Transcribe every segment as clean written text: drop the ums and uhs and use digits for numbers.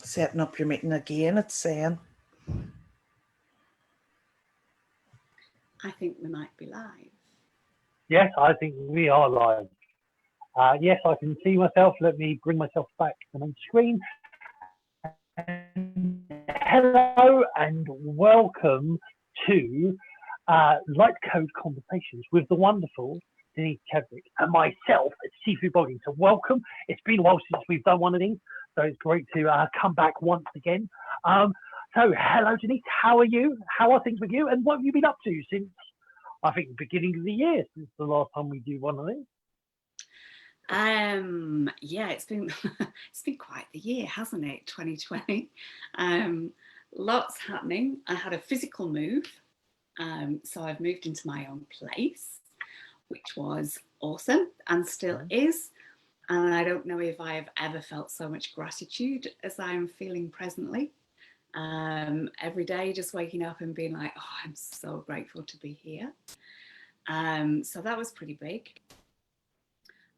Setting up your meeting again, it's saying. I think we might be live. Yes, I think we are live. Yes, I can see myself. Let me bring myself back to the main screen. And hello and welcome to Light Code Conversations with the wonderful Denise Chadwick and myself at Seafood Blogging. So welcome. It's been a while since we've done one of these, so it's great to come back once again. So hello Denise, how are you? How are things with you? And what have you been up to since, I think, the beginning of the year, since the last time we did one of these? Yeah, it's been it's been quite the year, hasn't it? 2020. Lots happening. I had a physical move, so I've moved into my own place, which was awesome and still is. And I don't know if I have ever felt so much gratitude as I am feeling presently. Every day, just waking up and being like, oh, I'm so grateful to be here. So that was pretty big.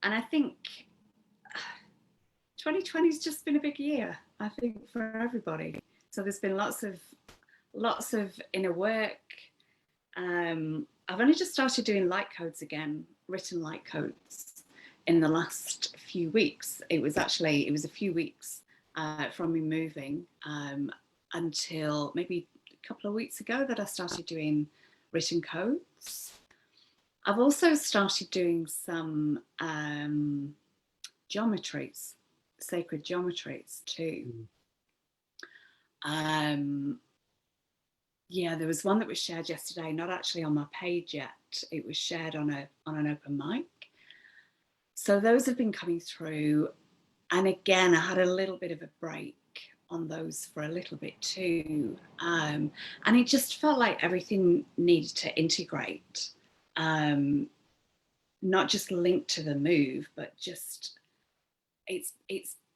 And I think 2020 has just been a big year, I think, for everybody. So there's been lots of inner work. I've only just started doing light codes again, written light codes, in the last few weeks. It was a few weeks from me moving until maybe a couple of weeks ago that I started doing written codes. I've also started doing some geometries, sacred geometries too. Yeah, there was one that was shared yesterday, not actually on my page yet. It was shared on an open mic. So those have been coming through. And again, I had a little bit of a break on those for a little bit too. And it just felt like everything needed to integrate. Not just linked to the move, but just it's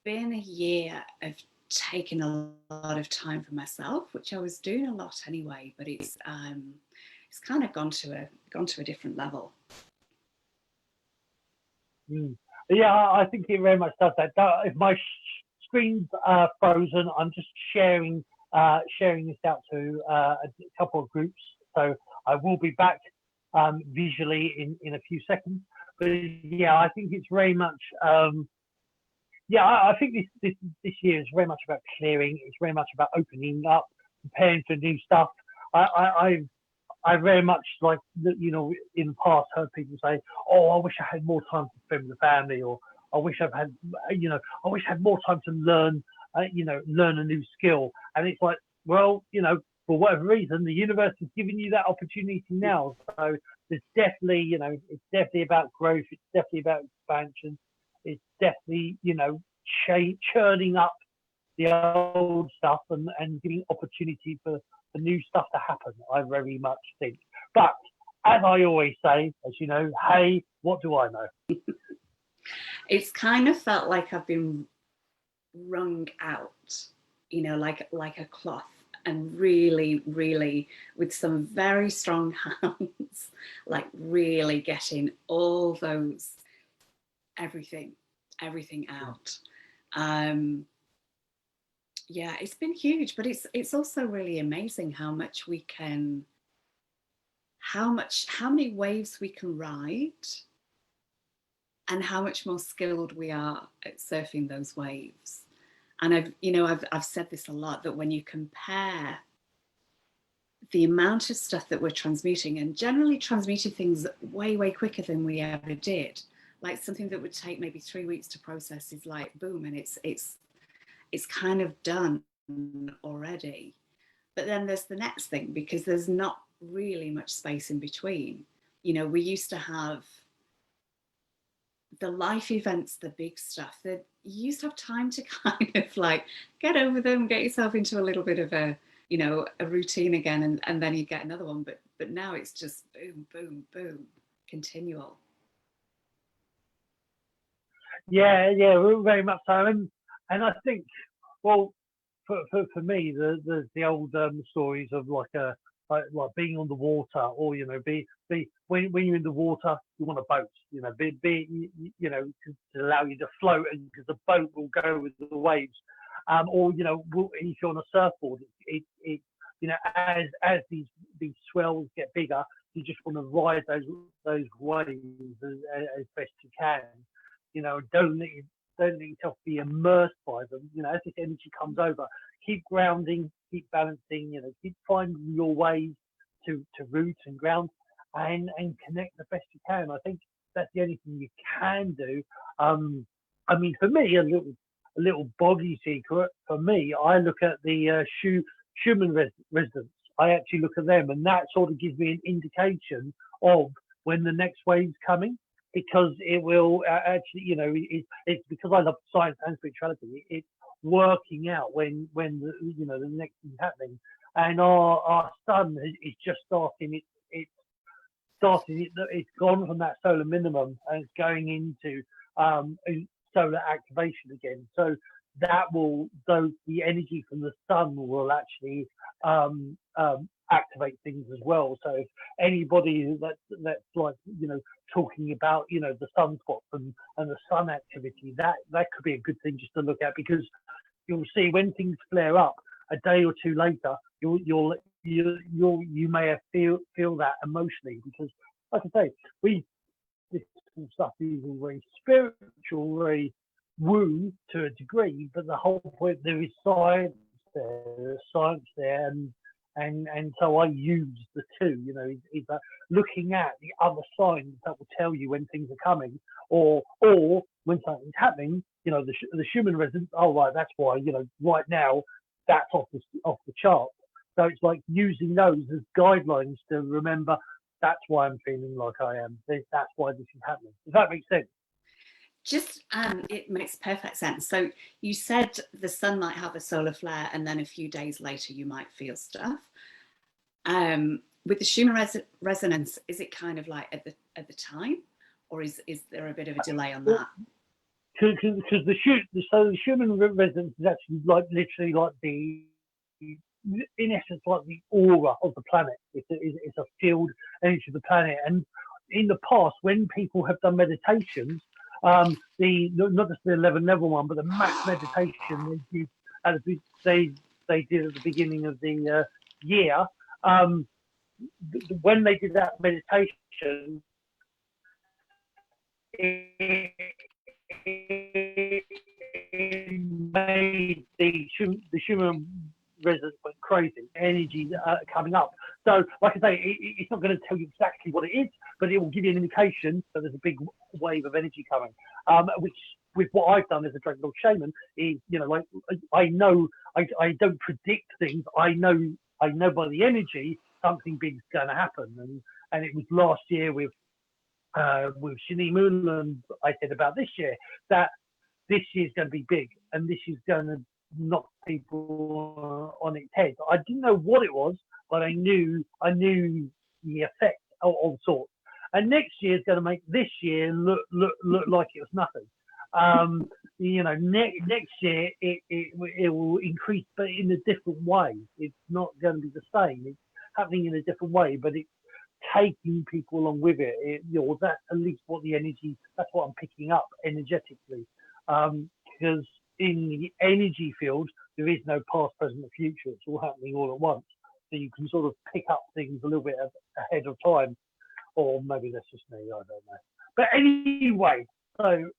been a year of taking a lot of time for myself, which I was doing a lot anyway, but it's kind of gone to a different level. Yeah, I think it very much does that. If my screen's frozen, I'm just sharing this out to a couple of groups. So I will be back visually in a few seconds. But yeah, I think it's very much I think this year is very much about clearing. It's very much about opening up, preparing for new stuff. I very much, like, you know, in the past heard people say, oh, I wish I had more time to spend with the family, or I wish I had more time to learn a new skill. And it's like, well, you know, for whatever reason, the universe is giving you that opportunity now. So there's definitely, you know, it's definitely about growth. It's definitely about expansion. It's definitely, you know, churning up the old stuff and giving opportunity for the new stuff to happen, I very much think. But as I always say, as you know, hey, what do I know? It's kind of felt like I've been wrung out, you know, like a cloth, and really, really, with some very strong hands, like really getting all those, everything out. Yeah, it's been huge, but it's also really amazing how many waves we can ride, and how much more skilled we are at surfing those waves. And I've said this a lot, that when you compare the amount of stuff that we're transmuting, and generally transmuting things way, way quicker than we ever did, like something that would take maybe 3 weeks to process is like boom, and it's kind of done already. But then there's the next thing, because there's not really much space in between. You know, we used to have the life events, the big stuff, that you used to have time to kind of like get over them, get yourself into a little bit of a routine again, and then you get another one. But now it's just boom, boom, boom, continual. Yeah, very much so. And I think, well, for me, the old stories of like being on the water, or, you know, be when you're in the water, you want a boat, you know, be you know, to allow you to float, and because the boat will go with the waves. or if you're on a surfboard, it as these swells get bigger, you just want to ride those waves as best you can. Don't let yourself be immersed by them. As this energy comes over, keep grounding, keep balancing. Keep finding your ways to root and ground, and connect the best you can. I think that's the only thing you can do. I mean, for me, a little boggy secret. For me, I look at the Schumann residents. I actually look at them, and that sort of gives me an indication of when the next wave's coming, because it will actually, it's because I love science and spirituality. It's working out when the next thing's happening, and our sun is just starting. It's gone from that solar minimum and it's going into solar activation again. So the energy from the sun will actually activate things as well. So if anybody that's like talking about the sunspots and the sun activity, that could be a good thing just to look at, because you'll see when things flare up a day or two later, you may have feel that emotionally, because like I say, this stuff is all very spiritual, very woo to a degree, but the whole point, there is science there, and so I use the two. Is that looking at the other signs that will tell you when things are coming, or when something's happening. The Schumann resonance. Oh right, that's why. Right now that's off the chart. So it's like using those as guidelines to remember. That's why I'm feeling like I am. That's why this is happening. Does that make sense? Just it makes perfect sense. So you said the sun might have a solar flare, and then a few days later you might feel stuff. With the Schumann resonance, is it kind of like at the time, or is there a bit of a delay on that? Because the Schumann resonance is actually literally like in essence, like the aura of the planet. It's a field energy of the planet. And in the past, when people have done meditations, not just the 11 level one, but the max meditation they did at the beginning of the year, when they did that meditation, it made the Schumann resonance went crazy, energy coming up. So, like I say, it's not going to tell you exactly what it is, but it will give you an indication that there's a big wave of energy coming. Which, with what I've done as a Dragon Lord Shaman, is like I know I don't predict things. I know by the energy something big's going to happen, and it was last year with Shani Moon, and I said about this year that this year's going to be big, and this is going to knock people on its head. I didn't know what it was, but I knew the effect of sorts. And next year is going to make this year look like it was nothing. Next year it will increase, but in a different way. It's not going to be the same. It's happening in a different way, but it's taking people along with it. That's at least what the energy. That's what I'm picking up energetically, because in the energy field, there is no past, present, or future. It's all happening all at once. So you can sort of pick up things a little bit ahead of time, or maybe that's just me. I don't know. But anyway, so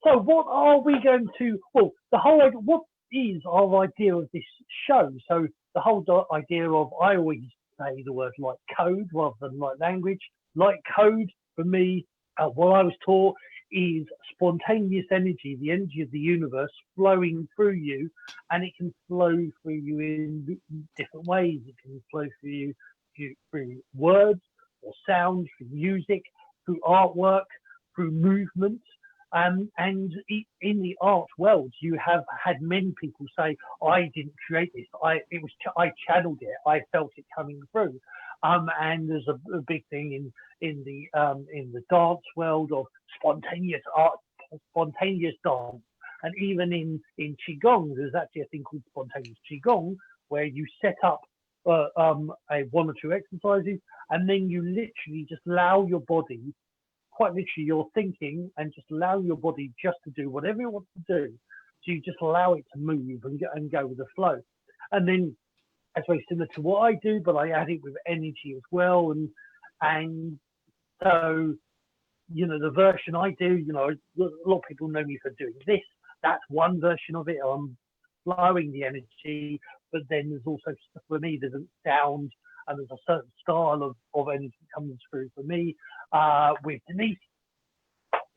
what are we going to? Well, what is our idea of this show? So the whole idea of, I always say the word like code rather than like language. Like code for me, what I was taught is spontaneous energy, the energy of the universe flowing through you, and it can flow through you in different ways. It can flow through you through words or sound, through music, through artwork, through movement. And in the art world, you have had many people say, "I didn't create this. I channeled it. I felt it coming through." And there's a big thing in the dance world of spontaneous art, spontaneous dance, and even in qigong, there's actually a thing called spontaneous qigong, where you set up a one or two exercises, and then you literally just allow your body. Quite literally, you're thinking, and just allow your body just to do whatever it wants to do, So you just allow it to move and go with the flow. And then that's very similar to what I do, but I add it with energy as well. And so, you know, the version I do, you know, a lot of people know me for doing this. That's one version of it. I'm flowing the energy, but then there's also, for me, there's a sound and there's a certain style of energy that comes through for me. With Denise,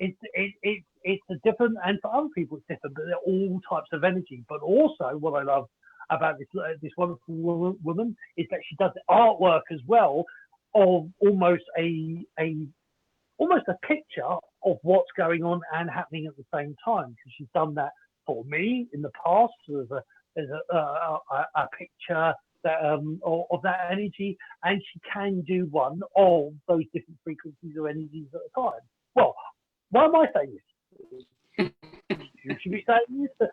it's a different, and for other people it's different, but they're all types of energy. But also, what I love about this wonderful woman is that she does the artwork as well, of almost a picture of what's going on and happening at the same time. Because she's done that for me in the past. So there's a picture that of that energy, and she can do one of those different frequencies or energies at a time. Well, why am I saying this? You should be saying this.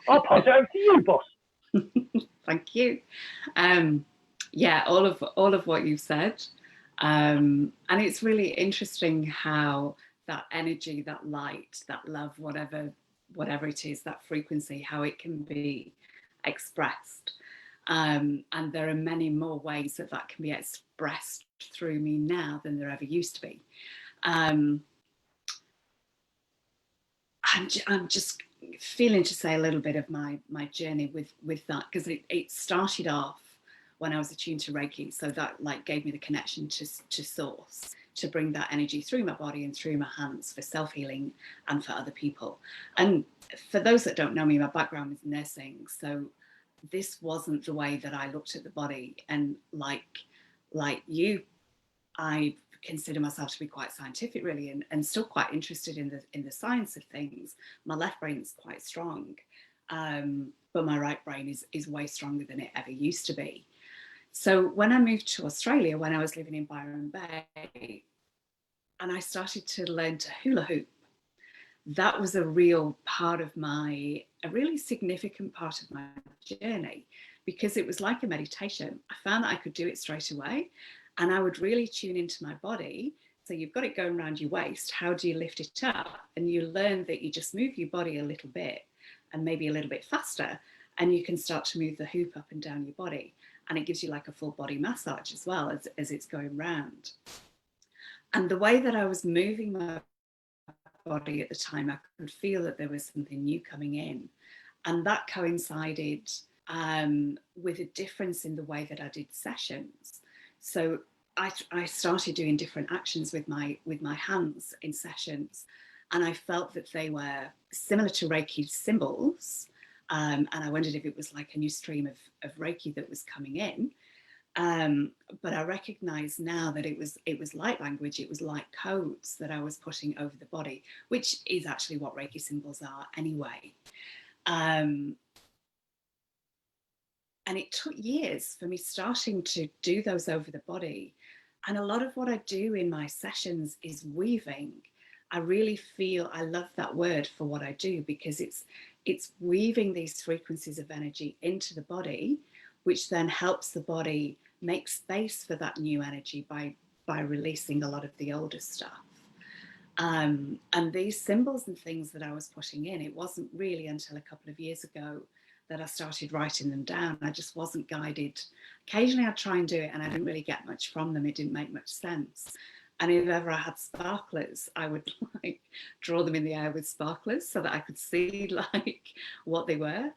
I'll pass it over to you, boss. Thank you. Yeah, all of what you've said, and it's really interesting how that energy, that light, that love, whatever it is, that frequency, how it can be expressed. And there are many more ways that can be expressed through me now than there ever used to be. I'm just feeling to say a little bit of my journey with that, because it started off when I was attuned to Reiki, so that like gave me the connection to source, to bring that energy through my body and through my hands for self-healing and for other people. And for those that don't know me, my background is nursing, so this wasn't the way that I looked at the body. And like you, I consider myself to be quite scientific, really, and still quite interested in the science of things. My left brain is quite strong, but my right brain is way stronger than it ever used to be. So when I moved to Australia, when I was living in Byron Bay, and I started to learn to hula hoop, that was a real part of a really significant part of my journey, because it was like a meditation. I found that I could do it straight away, and I would really tune into my body. So you've got it going around your waist. How do you lift it up? And you learn that you just move your body a little bit, and maybe a little bit faster, and you can start to move the hoop up and down your body. And it gives you like a full body massage as well as it's going round. And the way that I was moving my body at the time, I could feel that there was something new coming in. And that coincided with a difference in the way that I did sessions. So I started doing different actions with my hands in sessions, and I felt that they were similar to Reiki symbols. And I wondered if it was like a new stream of Reiki that was coming in. But I recognize now that it was light language, it was light codes that I was putting over the body, which is actually what Reiki symbols are anyway. And it took years for me starting to do those over the body. And a lot of what I do in my sessions is weaving. I really feel, I love that word for what I do, because it's weaving these frequencies of energy into the body, which then helps the body make space for that new energy by releasing a lot of the older stuff. And these symbols and things that I was putting in, it wasn't really until a couple of years ago that I started writing them down. I just wasn't guided. Occasionally I'd try and do it, and I didn't really get much from them. It didn't make much sense. And if ever I had sparklers, I would like draw them in the air with sparklers so that I could see like what they were.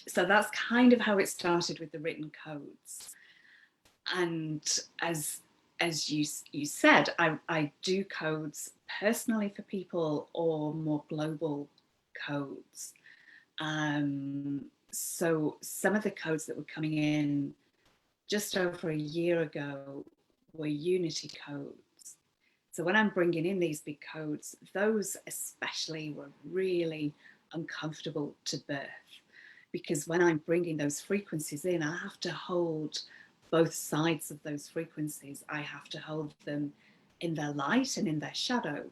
So that's kind of how it started with the written codes. And as you said, I do codes personally for people or more global codes. So some of the codes that were coming in just over a year ago were unity codes. So when I'm bringing in these big codes, those especially were really uncomfortable to birth, because when I'm bringing those frequencies in, I have to hold both sides of those frequencies. I have to hold them in their light and in their shadow.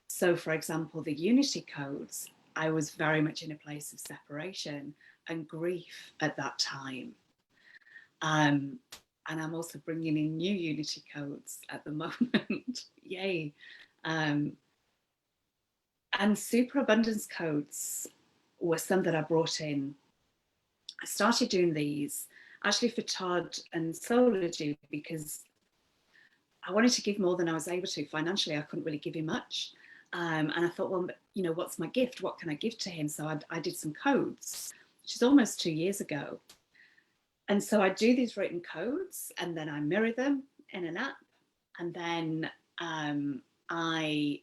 So for example, the unity codes, I was very much in a place of separation and grief at that time. And I'm also bringing in new unity codes at the moment. Yay. And superabundance codes were some that I brought in. I started doing these actually for Todd and Solargy because I wanted to give more than I was able to. Financially, I couldn't really give him much. And I thought, well, you know, what's my gift? What can I give to him? So I did some codes, which is almost 2 years ago. And so I do these written codes and then I mirror them in an app. And then I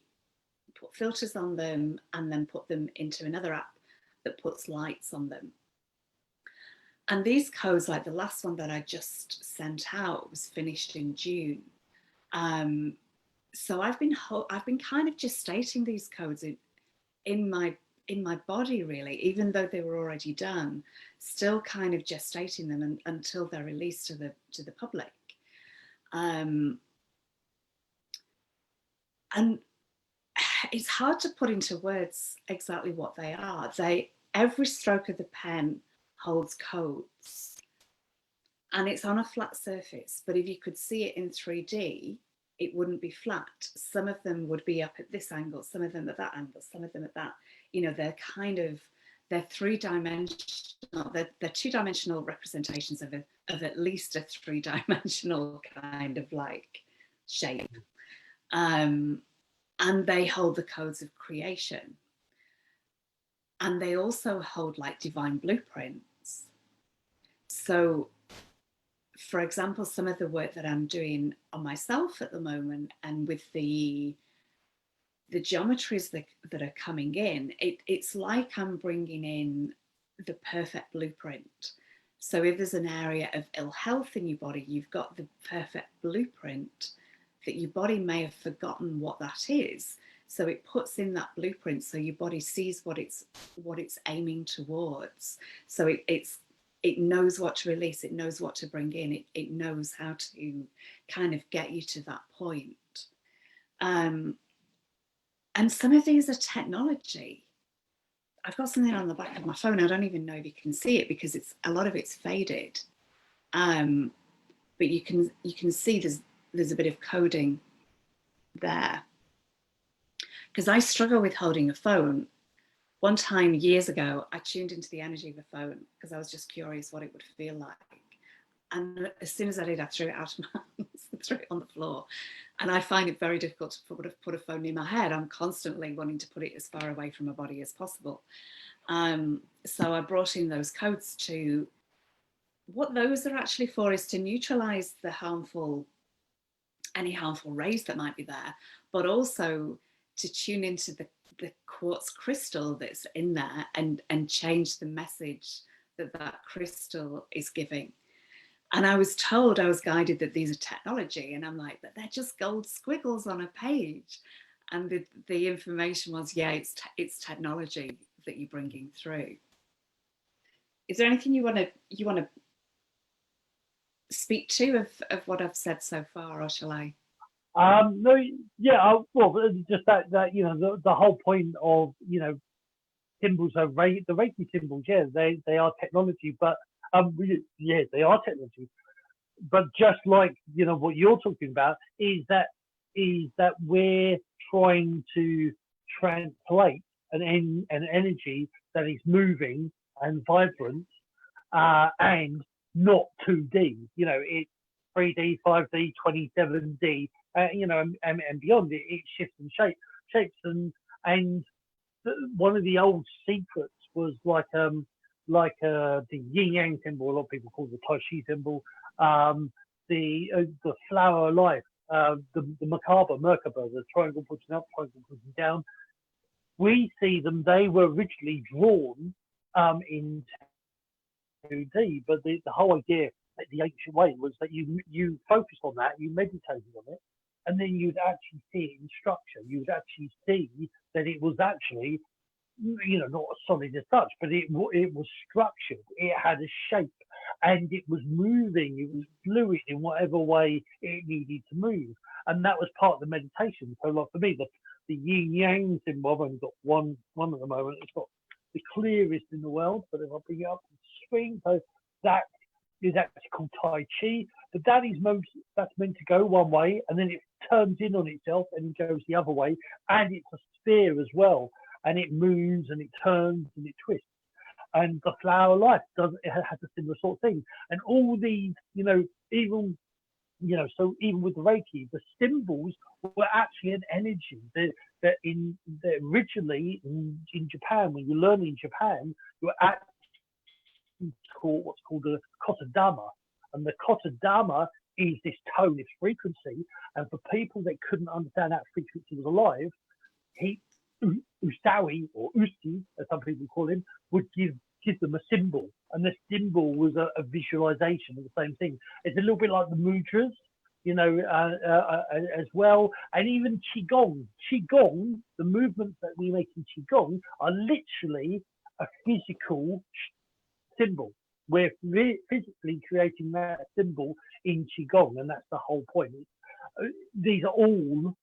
put filters on them and then put them into another app that puts lights on them. And these codes, like the last one that I just sent out, was finished in June. So I've been kind of gestating these codes in my body, really, even though they were already done, still kind of gestating them until they're released to the public. And it's hard to put into words exactly what they are. Every stroke of the pen holds codes, and it's on a flat surface. But if you could see it in 3D, it wouldn't be flat. Some of them would be up at this angle, some of them at that angle, some of them at that. You know, they're three-dimensional. They're two-dimensional representations of at least a three-dimensional kind of like shape. And they hold the codes of creation. And they also hold like divine blueprints. So, for example, some of the work that I'm doing on myself at the moment and with the geometries that are coming in, it's like I'm bringing in the perfect blueprint. So if there's an area of ill health in your body, you've got the perfect blueprint that your body may have forgotten what that is. So it puts in that blueprint so your body sees what it's aiming towards. So it knows what to release, it knows what to bring in, it knows how to kind of get you to that point. And some of these are technology. I've got something on the back of my phone. I don't even know if you can see it because a lot of it's faded. But you can see there's a bit of coding there. Because I struggle with holding a phone. One time years ago, I tuned into the energy of a phone because I was just curious what it would feel like. And as soon as I did, I threw it out of my hands and threw it on the floor. And I find it very difficult to put a phone near my head. I'm constantly wanting to put it as far away from my body as possible. So I brought in those codes to, what those are actually for is to neutralize any harmful rays that might be there, but also to tune into the quartz crystal that's in there and change the message that crystal is giving. And I was guided that these are technology, and I'm like, but they're just gold squiggles on a page. And the information was, yeah, it's technology that you're bringing through. Is there anything you want to speak to of what I've said so far, or shall I? No, yeah, well, just that the whole point of symbols are the Reiki symbols. Yeah, they are technology, but yeah, they are technology. But just like what you're talking about is that we're trying to translate an energy that is moving and vibrant and not 2D. It's 3D, 5D, 27D. And beyond it, it shifts and shapes. And one of the old secrets was like the yin yang symbol. A lot of people call it the Tai Chi symbol. The flower of life, the Merkaba, the triangle pushing up, triangle pushing down. We see them. They were originally drawn in 2D, but the whole idea the ancient way was that you focused on that, you meditated on it, and then you'd actually see it in structure. You would actually see that it was actually, not solid as such, but it was structured. It had a shape, and it was moving. It was fluid in whatever way it needed to move, and that was part of the meditation. So, like for me, the yin yang symbol, I've only got one at the moment. It's got the clearest in the world, but if I bring it up to the screen, so that is actually called Tai Chi, but that's meant to go one way, and then it turns in on itself and goes the other way, and it's a sphere as well. and it moves and it turns and it twists. And the flower of life has a similar sort of thing. And all these, even so even with the Reiki, the symbols were actually an energy. That originally in Japan, when you learn in Japan, you were actually taught what's called a kotodama, and the kotodama is this tone, this frequency. And for people that couldn't understand that frequency was alive, Usawi or Usi, as some people call him, would give them a symbol, and the symbol was a visualization of the same thing. It's a little bit like the mudras, as well, and even qigong. Qigong, the movements that we make in qigong are literally a physical symbol. We're physically creating that symbol in qigong, and that's the whole point. These are all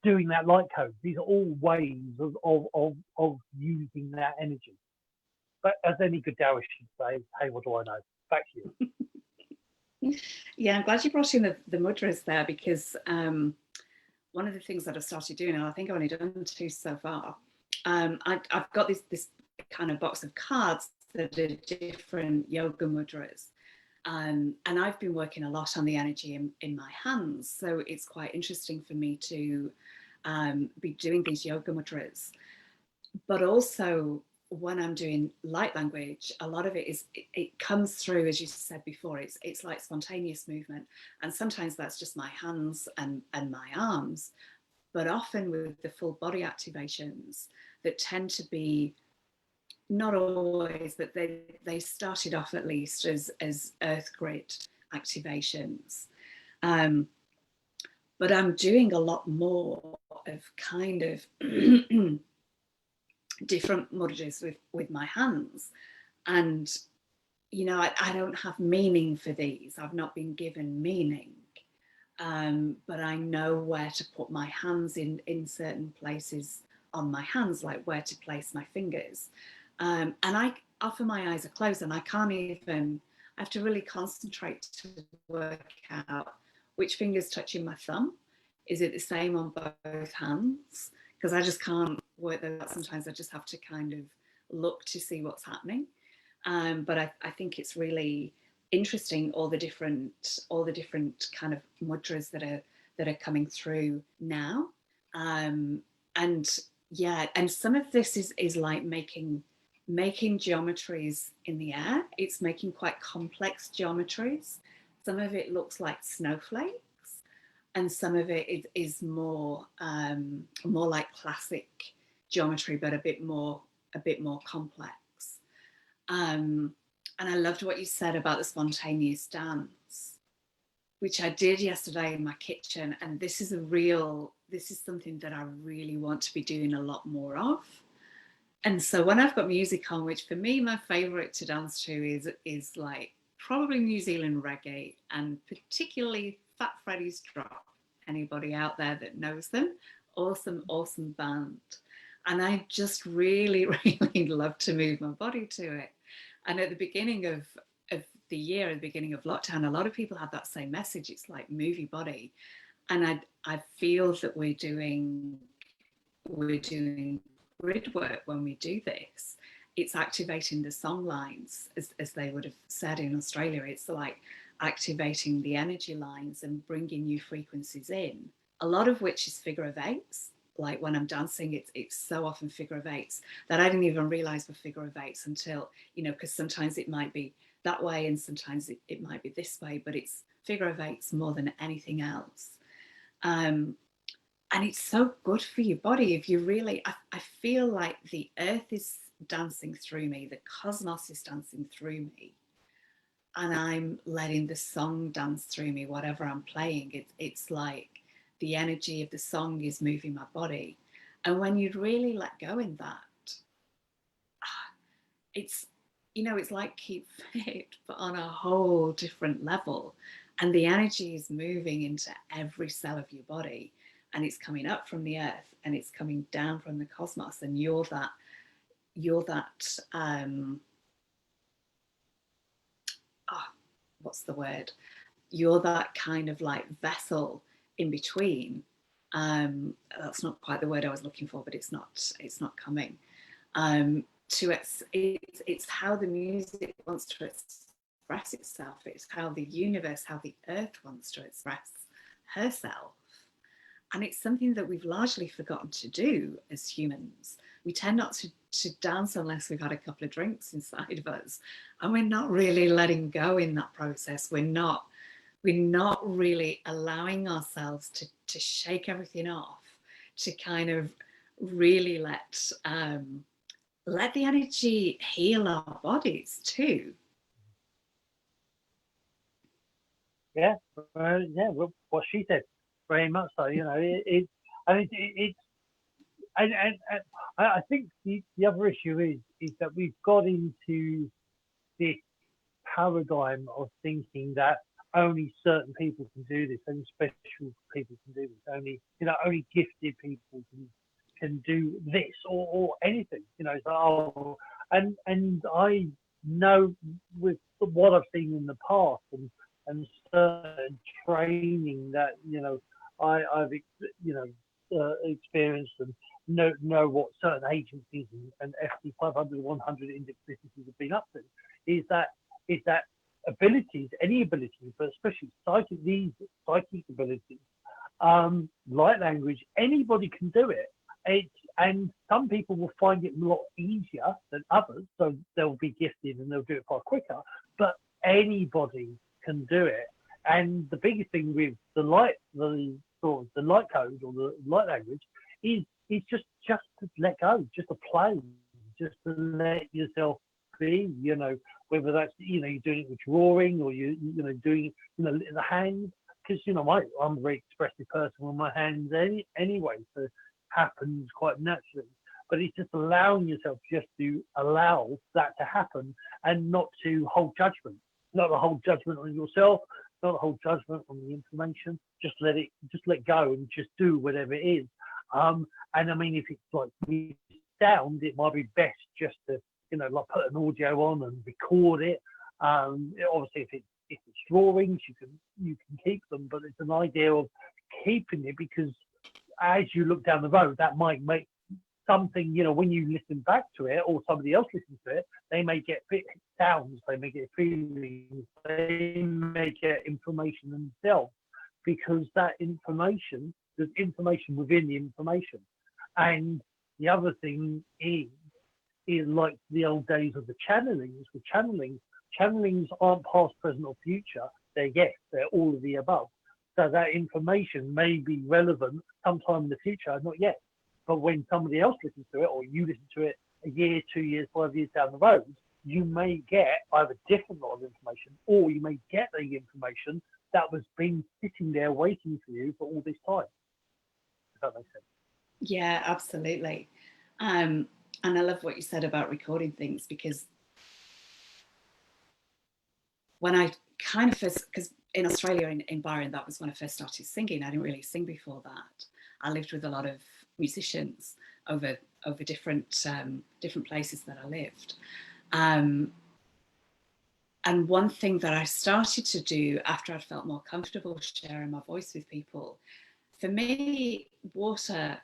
doing that light code. These are all ways of using that energy. But as any good Taoist should say, hey, what do I know? Back to you. Yeah, I'm glad you brought in the mudras there, because one of the things that I've started doing, and I think I've only done 2 so far, I've got this kind of box of cards that are different yoga mudras. And I've been working a lot on the energy in my hands. So it's quite interesting for me to be doing these yoga mudras. But also, when I'm doing light language, a lot of it comes through, as you said before, it's like spontaneous movement. And sometimes that's just my hands and my arms. But often with the full body activations that tend to be, not always, but they started off at least as earth grid activations. But I'm doing a lot more of kind of different mudras with my hands. And, I don't have meaning for these. I've not been given meaning. But I know where to put my hands in certain places on my hands, like where to place my fingers. And often my eyes are closed and I have to really concentrate to work out which finger's touching my thumb. Is it the same on both hands? Because I just can't work that out. Sometimes I just have to kind of look to see what's happening. But I think it's really interesting, all the different kind of mudras that are coming through now. And yeah, and some of this is like making geometries in the air. It's making quite complex geometries. Some of it looks like snowflakes, and some of it is more like classic geometry, but a bit more complex. And I loved what you said about the spontaneous dance, which I did yesterday in my kitchen. And this is something that I really want to be doing a lot more of. And so when I've got music on, which for me, my favorite to dance to is like probably New Zealand reggae, and particularly Fat Freddy's Drop. Anybody out there that knows them? Awesome band. And I just really, really love to move my body to it. And at the beginning of the year, at the beginning of lockdown, a lot of people had that same message. It's like, move your body. And I feel that we're doing grid work when we do this. It's activating the song lines, as they would have said in Australia. It's like activating the energy lines and bringing new frequencies in, a lot of which is figure of eights. Like when I'm dancing, it's so often figure of eights that I didn't even realize were figure of eights until, because sometimes it might be that way and sometimes it might be this way, but it's figure of eights more than anything else. And it's so good for your body if you really, I feel like the earth is dancing through me, the cosmos is dancing through me, and I'm letting the song dance through me, whatever I'm playing. It's like the energy of the song is moving my body. And when you really let go in that, it's like Keep Fit, but on a whole different level. And the energy is moving into every cell of your body, and it's coming up from the earth and it's coming down from the cosmos. And you're that what's the word? You're that kind of like vessel in between, That's not quite the word I was looking for, but it's not coming. It's how the music wants to express itself. It's how the universe, how the earth wants to express herself. And it's something that we've largely forgotten to do as humans. We tend not to dance unless we've had a couple of drinks inside of us. And we're not really letting go in that process. We're not really allowing ourselves to shake everything off, to kind of really let the energy heal our bodies too. Yeah, yeah. Well, what she said, very much so. You know, it's and I think the other issue is that we've got into this paradigm of thinking that only certain people can do this, only special people can do this, only gifted people can do this or anything. You know, so, and I know with what I've seen in the past and certain training that I've experienced and know what certain agencies and FT 500, 100 index businesses have been up to is that abilities, any abilities, but especially psychic abilities, light language, anybody can do it. And some people will find it a lot easier than others, so they'll be gifted and they'll do it far quicker. But anybody can do it. And the biggest thing with the light code or the light language is just to let go, just to play, just to let yourself be. You know, whether that's you're doing it with drawing or doing it the hands, because I'm a very expressive person with my hands anyway, so it happens quite naturally. But it's just allowing yourself just to allow that to happen and not to hold judgment, not to hold judgment on yourself, not to hold judgment on the information. Just let go and just do whatever it is. And I mean, if it's like sound, it might be best just to like put an audio on and record it. Obviously, if it's drawings, you can keep them, but it's an idea of keeping it because as you look down the road, that might make something, when you listen back to it or somebody else listens to it, they may get sounds, they may get feelings, they may get information themselves because that information, there's information within the information. And the other thing is like the old days of the channelings. With channelings aren't past, present, or future. They're all of the above. So that information may be relevant sometime in the future, not yet. But when somebody else listens to it, or you listen to it a year, 2 years, 5 years down the road, you may get either different lot of information, or you may get the information that was been sitting there waiting for you for all this time. If that makes sense. Yeah, absolutely. And I love what you said about recording things, because when I kind of first, because in Australia, in Byron, that was when I first started singing. I didn't really sing before that. I lived with a lot of musicians over different places that I lived. And one thing that I started to do after I felt more comfortable sharing my voice with people, for me, water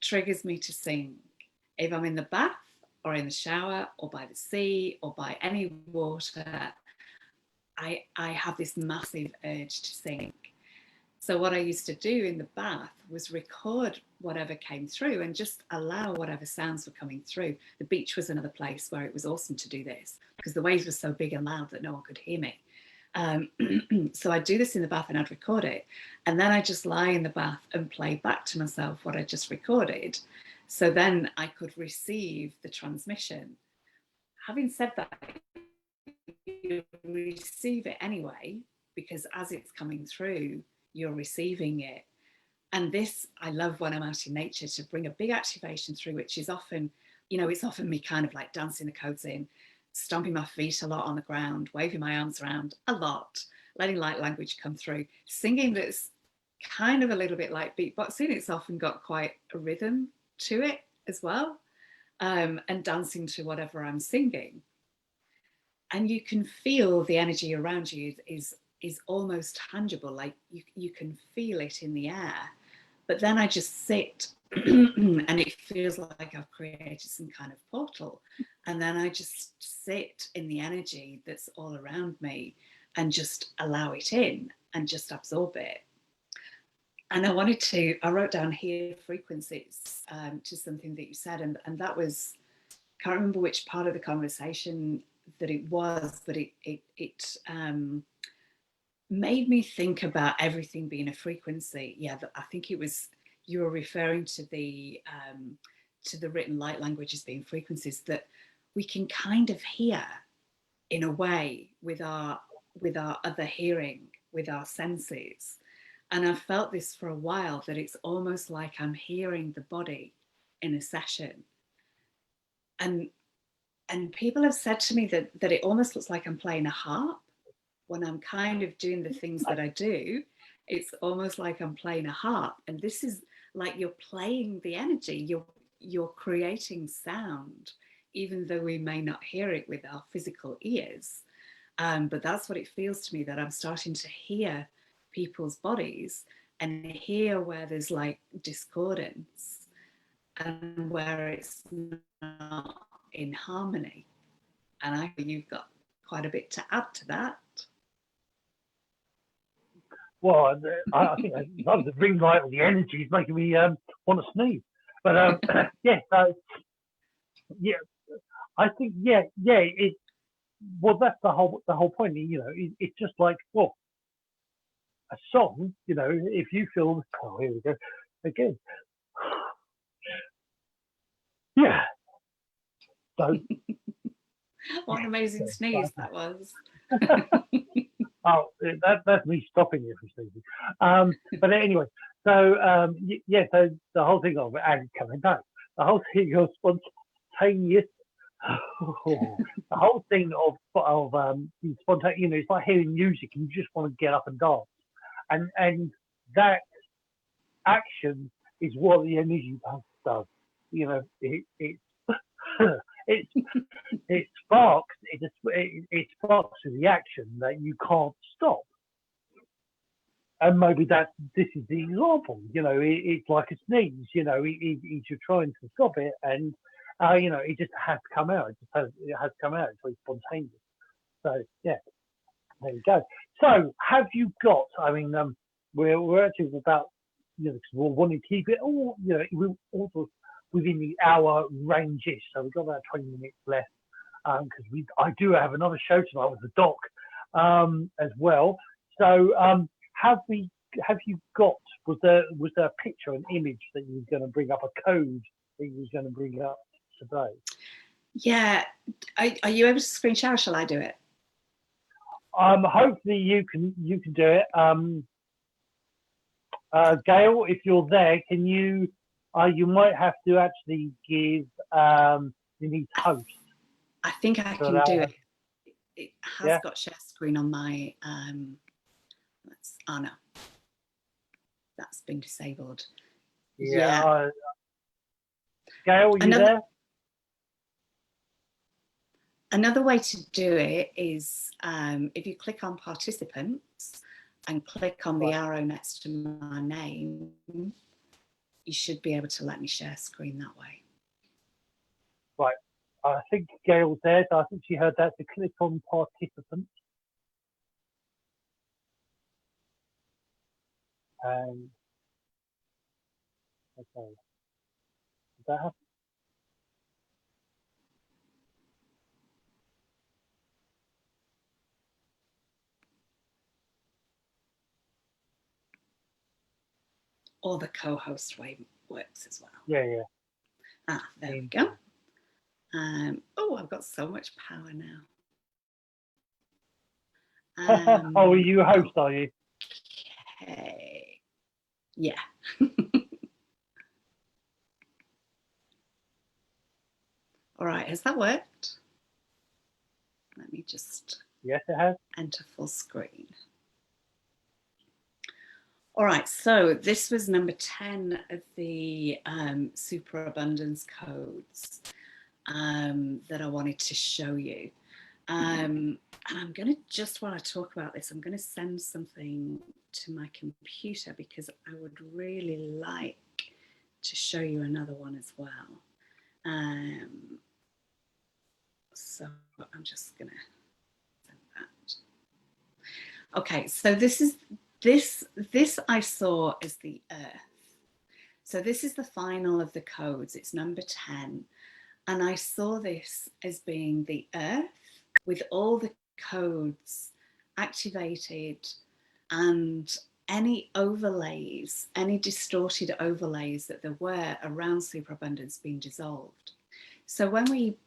triggers me to sing. If I'm in the bath or in the shower or by the sea or by any water, I have this massive urge to sing. So what I used to do in the bath was record whatever came through and just allow whatever sounds were coming through. The beach was another place where it was awesome to do this because the waves were so big and loud that no one could hear me. So I'd do this in the bath and I'd record it. And then I'd just lie in the bath and play back to myself what I just recorded. So then I could receive the transmission. Having said that, you receive it anyway, because as it's coming through, you're receiving it. And this, I love when I'm out in nature to bring a big activation through, which is often, it's often me kind of like dancing the codes in, stomping my feet a lot on the ground, waving my arms around a lot, letting light language come through, singing that's kind of a little bit like beatboxing. It's often got quite a rhythm to it as well, and dancing to whatever I'm singing. And you can feel the energy around you is almost tangible, like you can feel it in the air. But then I just sit and it feels like I've created some kind of portal. And then I just sit in the energy that's all around me and just allow it in and just absorb it. And I wrote down here frequencies to something that you said. And that was, can't remember which part of the conversation that it was, but it made me think about everything being a frequency. Yeah, I think it was, you were referring to the written light languages being frequencies that we can kind of hear in a way with our other hearing, with our senses. And I've felt this for a while, that it's almost like I'm hearing the body in a session. And people have said to me that it almost looks like I'm playing a harp when I'm kind of doing the things that I do. It's almost like I'm playing a harp, and this is like you're playing the energy, you're creating sound, even though we may not hear it with our physical ears. But that's what it feels to me, that I'm starting to hear people's bodies and hear where there's like discordance and where it's not in harmony. And I think you've got quite a bit to add to that. Well, I think the ring light or the energy is making me want to sneeze. But yeah, yeah, I think it. Well, that's the whole point. You know, it's just like, well, a song. You know, if you feel, oh, here we go again. Yeah. So. What an amazing sneeze that was. Oh, that's me stopping you from sneezing. But anyway, so yeah, so the whole thing of and coming back, the whole thing of spontaneous, the whole thing of spontaneous. You know, it's like hearing music and you just want to get up and dance, and that action is what the energy does. You know, it it sparks it sparks a reaction that you can't stop, and maybe this is the example. You know, it's like a sneeze. You know, you're trying to stop it, and you know, it just has to come out. It has to come out. It's very spontaneous. So yeah, there you go. So have you got? I mean, we're actually about, you know, we're wanting to keep it all, you know, we also within the hour range-ish. So we've got about 20 minutes left, because I do have another show tonight with the doc as well. So have you got, was there a picture, an image that you were going to bring up, a code that you was going to bring up today? Yeah. Are you able to screen share, or shall I do it? Hopefully you can do it. Gail, if you're there, can you? You might have to actually give. You need host. I think I can do it. It has got share screen on my. Oh no, that's been disabled. Yeah. Gail, you there? Another way to do it is if you click on participants and click on the arrow next to my name, you should be able to let me share screen that way. Right. I think Gail's there, so I think she heard that. To click on participants. And okay. Does that happen? Or the co-host way works as well. Yeah. Ah, there we go. Oh, I've got so much power now. Oh, are you a host, are you? Okay. Yeah. All right, has that worked? Let me just Yes, it has. Enter full screen. All right, so this was number 10 of the superabundance codes that I wanted to show you. And I'm going to, just while I talk about this, I'm going to send something to my computer because I would really like to show you another one as well. So I'm just gonna send that. Okay, so this I saw as the Earth. So this is the final of the codes. It's number 10. And I saw this as being the Earth with all the codes activated and any overlays, any distorted overlays that there were around superabundance being dissolved. So when we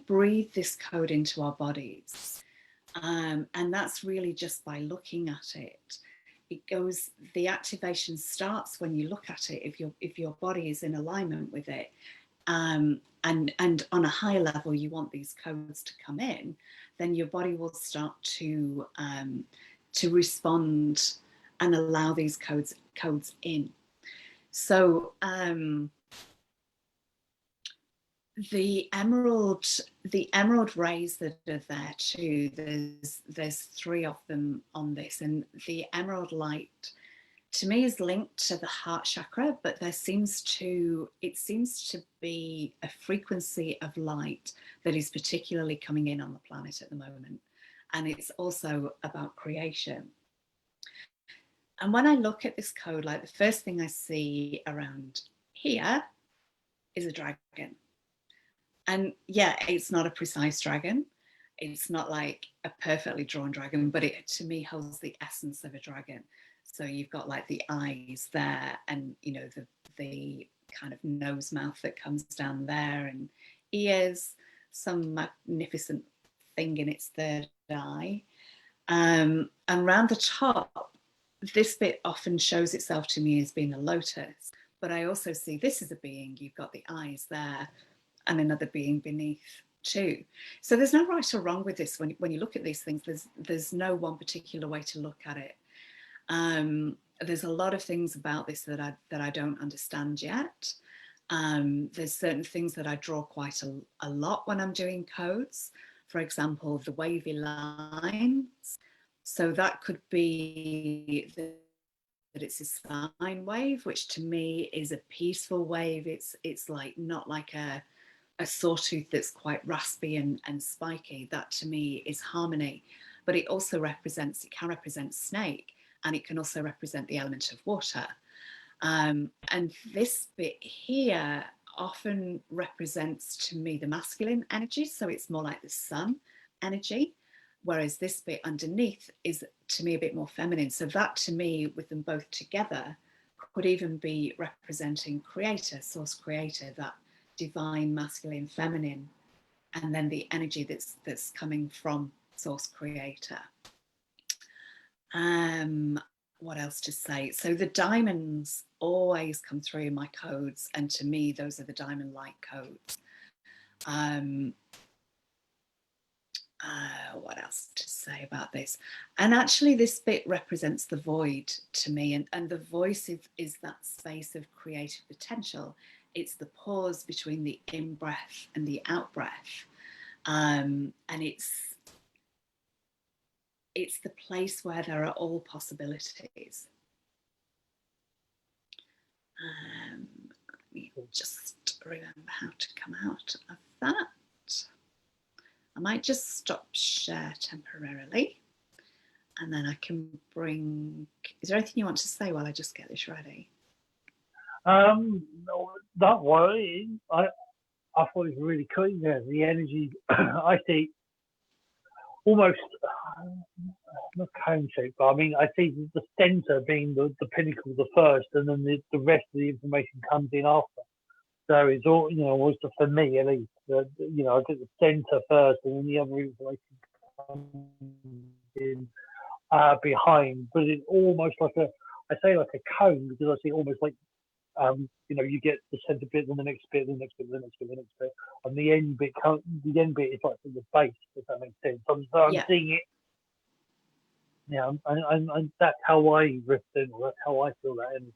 breathe this code into our bodies, and that's really just by looking at it, it goes, the activation starts when you look at it, if your body is in alignment with it. And on a high level, you want these codes to come in, then your body will start to respond and allow these codes in. So the emerald rays that are there too, there's 3 of them on this, and the emerald light to me is linked to the heart chakra, but it seems to be a frequency of light that is particularly coming in on the planet at the moment. And it's also about creation. And when I look at this code, like the first thing I see around here is a dragon. And yeah, it's not a precise dragon. It's not like a perfectly drawn dragon, but it to me holds the essence of a dragon. So you've got like the eyes there, and you know the kind of nose mouth that comes down there, and ears, some magnificent thing in its third eye. And around the top, this bit often shows itself to me as being a lotus, but I also see this as a being. You've got the eyes there and another being beneath too. So there's no right or wrong with this. When you look at these things, there's no one particular way to look at it. There's a lot of things about this that I don't understand yet. There's certain things that I draw quite a lot when I'm doing codes. For example, the wavy lines. So that could be that it's a sine wave, which to me is a peaceful wave. It's like not like a sawtooth that's quite raspy and spiky. That to me is harmony. But it also can represent snake, and it can also represent the element of water. And this bit here often represents to me the masculine energy, so it's more like the sun energy, whereas this bit underneath is to me a bit more feminine. So that to me, with them both together, could even be representing creator, source creator, that divine masculine feminine, and then the energy that's coming from source creator. What else to say? So the diamonds always come through in my codes, and to me those are the diamond light codes. What else to say about this? And actually this bit represents the void to me, and the voice is that space of creative potential. It's the pause between the in-breath and the out-breath. And it's the place where there are all possibilities. Let me just remember how to come out of that. I might just stop share temporarily, and then I can bring... Is there anything you want to say while I just get this ready? No, don't worry. I thought it was really cool. Yeah, the energy. I see almost not cone shape, but I mean I see the center being the pinnacle, the first, and then the rest of the information comes in after. So it's all, you know, always for me at least. You know, I get the center first, and then the other information comes in behind. But it's almost like I say like a cone, because I see almost like you know, you get the center bit, then the next bit, the next bit, the next bit, the next bit, and the end bit. The end bit is like the base, if that makes sense. So I'm seeing it. Yeah, and that's how I represent, or that's how I feel that energy.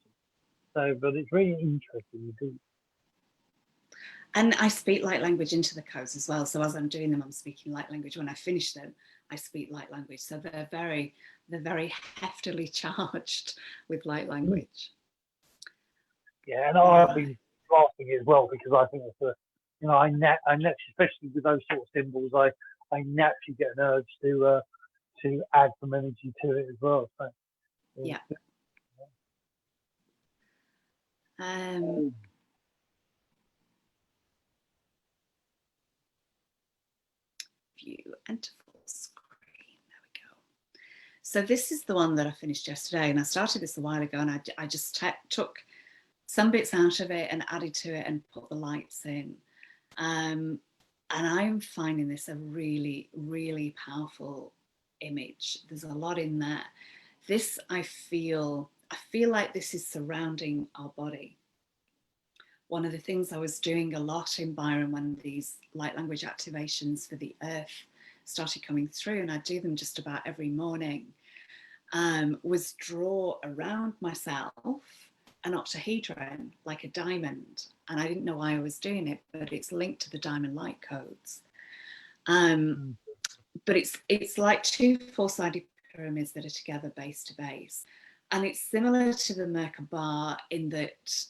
So, but it's really interesting to do. And I speak light language into the codes as well. So as I'm doing them, I'm speaking light language. When I finish them, I speak light language. So they're very they're very heftily charged with light language. Yeah, and I've been grasping it as well, because I think it's I naturally, especially with those sort of symbols, I naturally get an urge to add some energy to it as well. So, Yeah. View, enter full screen. There we go. So this is the one that I finished yesterday, and I started this a while ago, and I just took some bits out of it and added to it and put the lights in. And I'm finding this a really, really powerful image. There's a lot in there. This, I feel like this is surrounding our body. One of the things I was doing a lot in Byron when these light language activations for the earth started coming through, and I do them just about every morning, was draw around myself an octahedron, like a diamond. And I didn't know why I was doing it, but it's linked to the diamond light codes. But it's like two four-sided pyramids that are together base to base. And it's similar to the Merkaba in that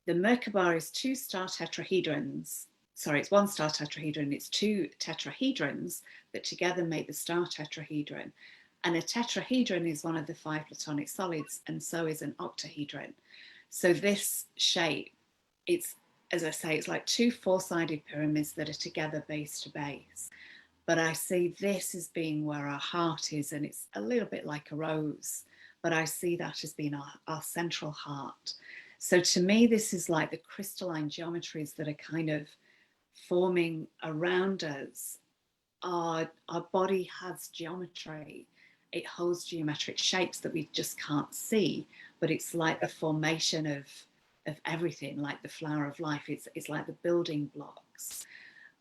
the Merkaba is two star tetrahedrons. Sorry, it's one star tetrahedron. It's two tetrahedrons that together make the star tetrahedron. And a tetrahedron is one of the 5 platonic solids, and so is an octahedron. So this shape, it's, as I say, it's like two four-sided pyramids that are together base to base. But I see this as being where our heart is, and it's a little bit like a rose, but I see that as being our central heart. So to me, this is like the crystalline geometries that are kind of forming around us. Our body has geometry. It holds geometric shapes that we just can't see, but it's like the formation of everything, like the flower of life. It's like the building blocks.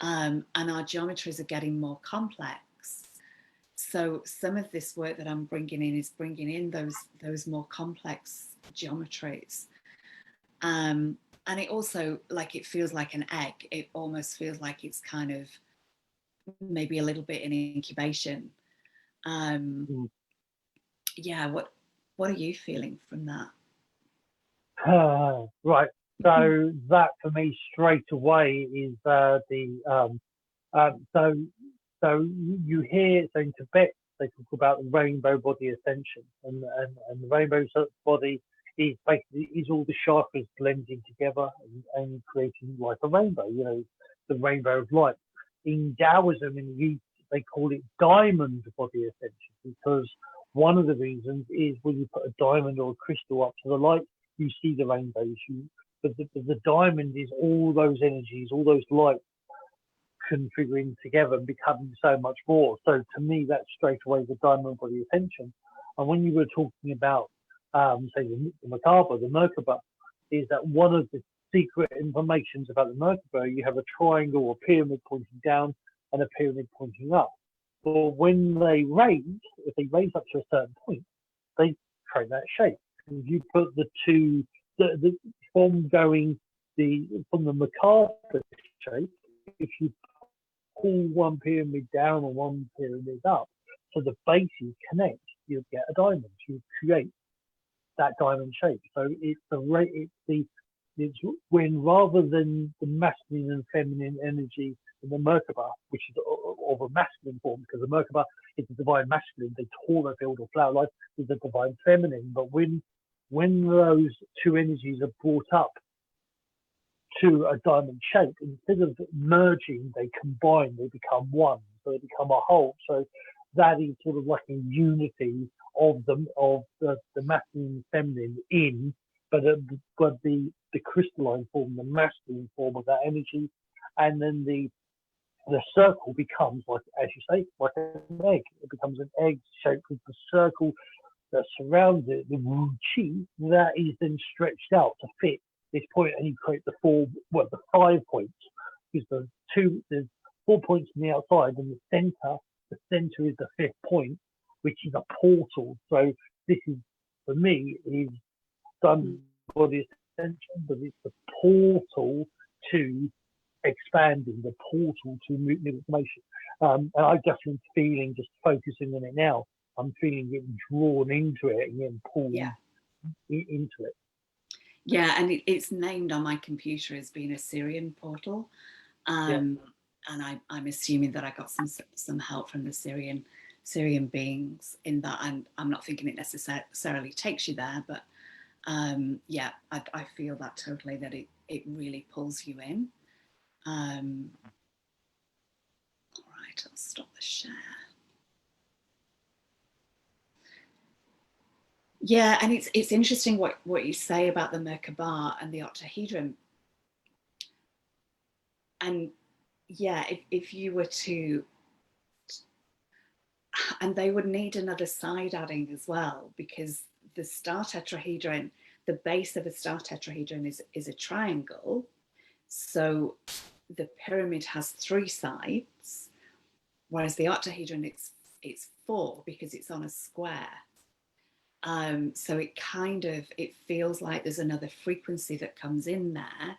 And our geometries are getting more complex. So some of this work that I'm bringing in is bringing in those more complex geometries. And it also, like, it feels like an egg. It almost feels like it's kind of maybe a little bit in incubation. Yeah, what are you feeling from that? Right. So that for me straight away is so you hear, so in Tibet they talk about the rainbow body ascension, and the rainbow body is basically all the chakras blending together and creating like a rainbow, the rainbow of light. In Taoism, in the East, they call it diamond body ascension, because one of the reasons is when you put a diamond or a crystal up to the light, you see the rainbows. But the diamond is all those energies, all those lights configuring together and becoming so much more. So to me, that's straight away the diamond body ascension. And when you were talking about, say, the Merkaba, is that one of the secret informations about the Merkaba, you have a triangle or pyramid pointing down and a pyramid pointing up. But when they raise, if they raise up to a certain point, they create that shape. And if you put the two, from the Merkaba shape, if you pull one pyramid down or one pyramid up, so the bases connect, you'll get a diamond. You create that diamond shape. So it's when, rather than the masculine and feminine energy in the Merkaba, which is of a masculine form, because the Merkaba is the divine masculine, the taller field or flower life is the divine feminine. But when those two energies are brought up to a diamond shape, instead of merging, they combine, they become one, so they become a whole. So that is sort of like a unity of the masculine and feminine but the crystalline form, the masculine form of that energy, and then the circle becomes, like, as you say, like an egg. It becomes an egg shaped with the circle that surrounds it, the wu qi, that is then stretched out to fit this point, and you create the 5 points. Because there's 4 points on the outside, and the center is the 5th point, which is a portal. So this is, for me, is done body ascension, but it's the portal to expanding, the portal to new information. And I just been feeling, just focusing on it now, I'm feeling getting drawn into it and getting pulled into it. Yeah, and it's named on my computer as being a Syrian portal. And I'm assuming that I got some help from the Syrian beings in that, and I'm not thinking it necessarily takes you there, but yeah, I feel that totally, that it really pulls you in. All right, I'll stop the share. Yeah, and it's interesting what you say about the Merkaba and the octahedron. And yeah, if you were to, and they would need another side adding as well, because the star tetrahedron, the base of a star tetrahedron is a triangle. So the pyramid has 3 sides, whereas the octahedron, it's 4 because it's on a square. So it feels like there's another frequency that comes in there,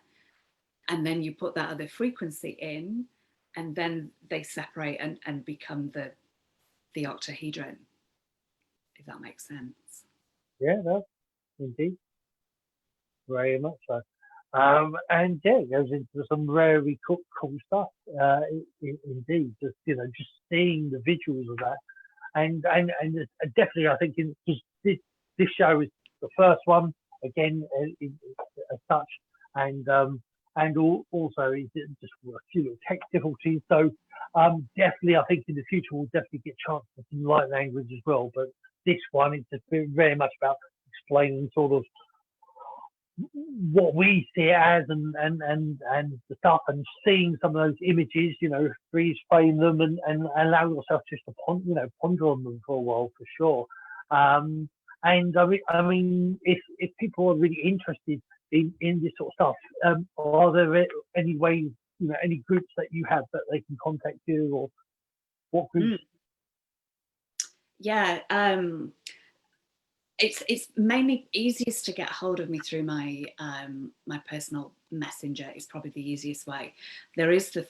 and then you put that other frequency in, and then they separate and become the octahedron, if that makes sense. Yeah, no, indeed, very much so. And yeah, it goes into some very cool stuff. Indeed, just just seeing the visuals of that, and definitely, I think this show is the first one again as such, and also it's just a few little tech difficulties. So definitely, I think in the future we'll definitely get a chance for some light language as well. But this one is just very much about explaining sort of what we see it as, and the stuff, and seeing some of those images, freeze frame them and allow yourself just to ponder on them for a while, for sure. And I mean, if people are really interested in this sort of stuff, are there any ways, any groups that you have that they can contact you, or what groups? Yeah, it's mainly easiest to get hold of me through my my personal messenger. Is probably the easiest way. There is the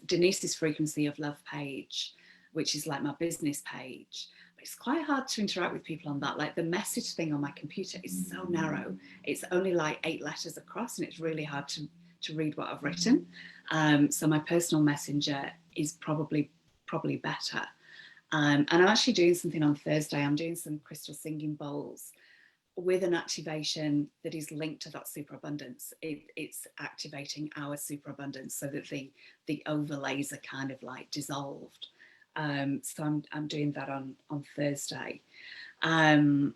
Denise's Frequency of Love page, which is like my business page. But it's quite hard to interact with people on that. Like the message thing on my computer is so narrow. It's only like 8 letters across, and it's really hard to read what I've written. So my personal messenger is probably better. And I'm actually doing something on Thursday. I'm doing some crystal singing bowls with an activation that is linked to that superabundance. It's activating our superabundance so that the overlays are kind of like dissolved. So I'm doing that on Thursday. I'm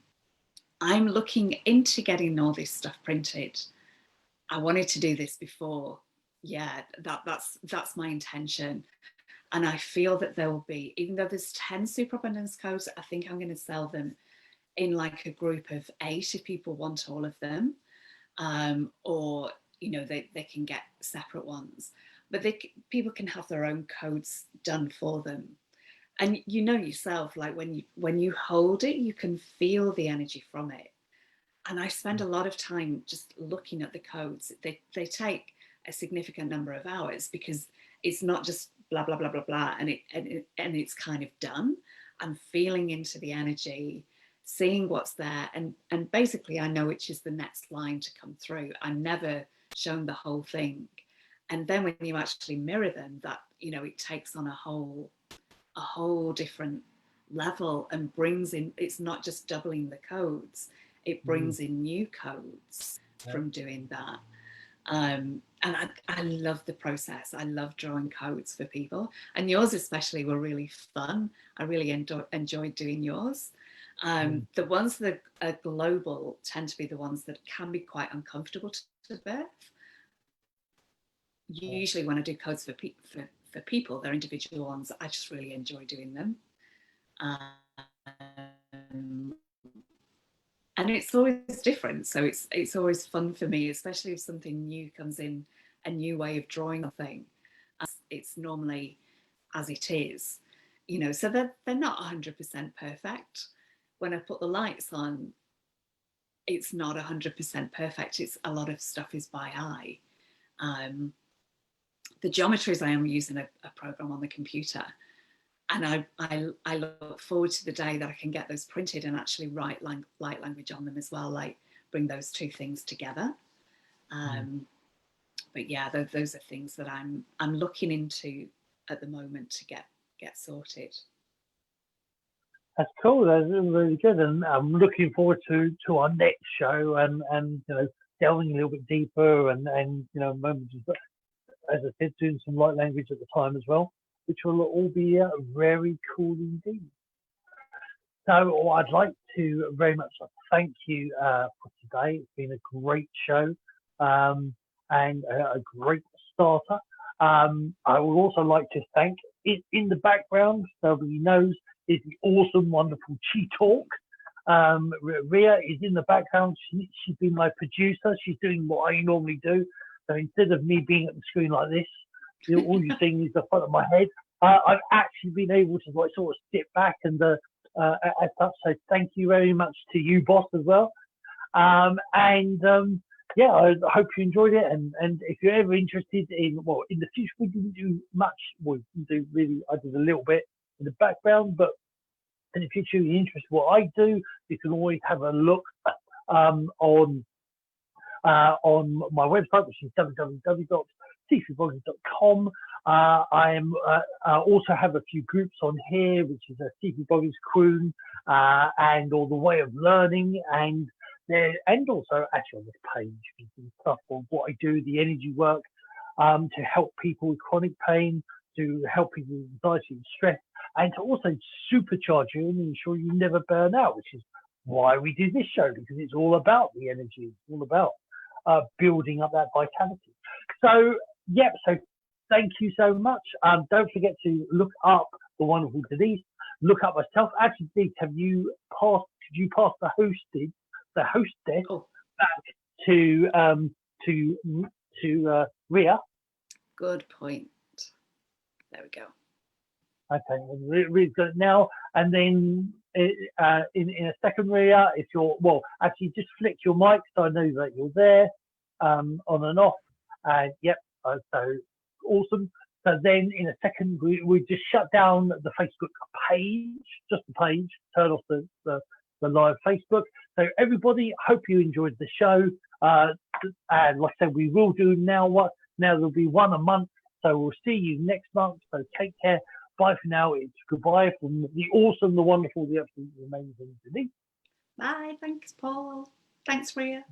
looking into getting all this stuff printed. I wanted to do this before. Yeah, that's my intention. And I feel that there will be, even though there's 10 superabundance codes, I think I'm going to sell them in like a group of 8 if people want all of them. Or, they can get separate ones. But people can have their own codes done for them. And yourself, like when you hold it, you can feel the energy from it. And I spend a lot of time just looking at the codes. They take a significant number of hours, because it's not just blah blah blah blah blah and it's kind of done. I'm feeling into the energy, seeing what's there, and basically I know which is the next line to come through. I'm never shown the whole thing. And then when you actually mirror them, that it takes on a whole different level, and brings in, it's not just doubling the codes, it brings in new codes from doing that. And I love the process. I love drawing codes for people, and yours especially were really fun. I really enjoyed doing yours. The ones that are global tend to be the ones that can be quite uncomfortable to birth. Usually when I do codes for people, they're individual ones. I just really enjoy doing them. And it's always different, so it's always fun for me, especially if something new comes in, a new way of drawing a thing. It's normally as it is, so they're not 100% perfect. When I put the lights on, it's not 100% perfect. It's a lot of stuff is by eye. The geometries, I am using a program on the computer, and I look forward to the day that I can get those printed and actually write light language on them as well, like bring those two things together. But yeah, those are things that I'm looking into at the moment to get sorted. That's cool. That's really good, and I'm looking forward to our next show and you know, delving a little bit deeper and you know, moments, as I said, doing some light language at the time as well, which will all be very cool indeed. So I'd like to very much thank you for today. It's been a great show and a great starter. I would also like to thank, in the background, nobody knows, is the awesome, wonderful Chi Talk. Ria is in the background. She's been my producer. She's doing what I normally do. So instead of me being at the screen like this, all you're seeing is the front of my head. I've actually been able to like sort of sit back and as such. So thank you very much to you, boss, as well. Yeah, I hope you enjoyed it. And if you're ever interested in, well, in the future, we didn't do much. We do really, I did a little bit in the background, but in the future, you're interested in what I do, you can always have a look on my website, which is www.cpblogging.com. I also have a few groups on here, which is a CP Bloggers Crew and all the way of learning, and also actually on this page and stuff on what I do, the energy work to help people with chronic pain, to help people with anxiety and stress, and to also supercharge you and ensure you never burn out, which is why we do this show, because it's all about the energy, it's all about building up that vitality. So, yep, so thank you so much. Don't forget to look up the wonderful Denise, look up myself. Actually, Denise, could you pass the hostess back to Ria? Good point. There we go. Okay, Ria's got it now, and then in a second, Ria, if you're, well, actually just flick your mic so I know that you're there, on and off, and yep, so awesome. So then in a second, we just shut down the Facebook page, just the page, turn off the live Facebook. So everybody, hope you enjoyed the show, and like I said, we will do now there'll be one a month, so we'll see you next month, so take care. Bye for now. It's goodbye from the awesome, the wonderful, the absolutely amazing Denise. Bye. Thanks, Paul. Thanks, Ria.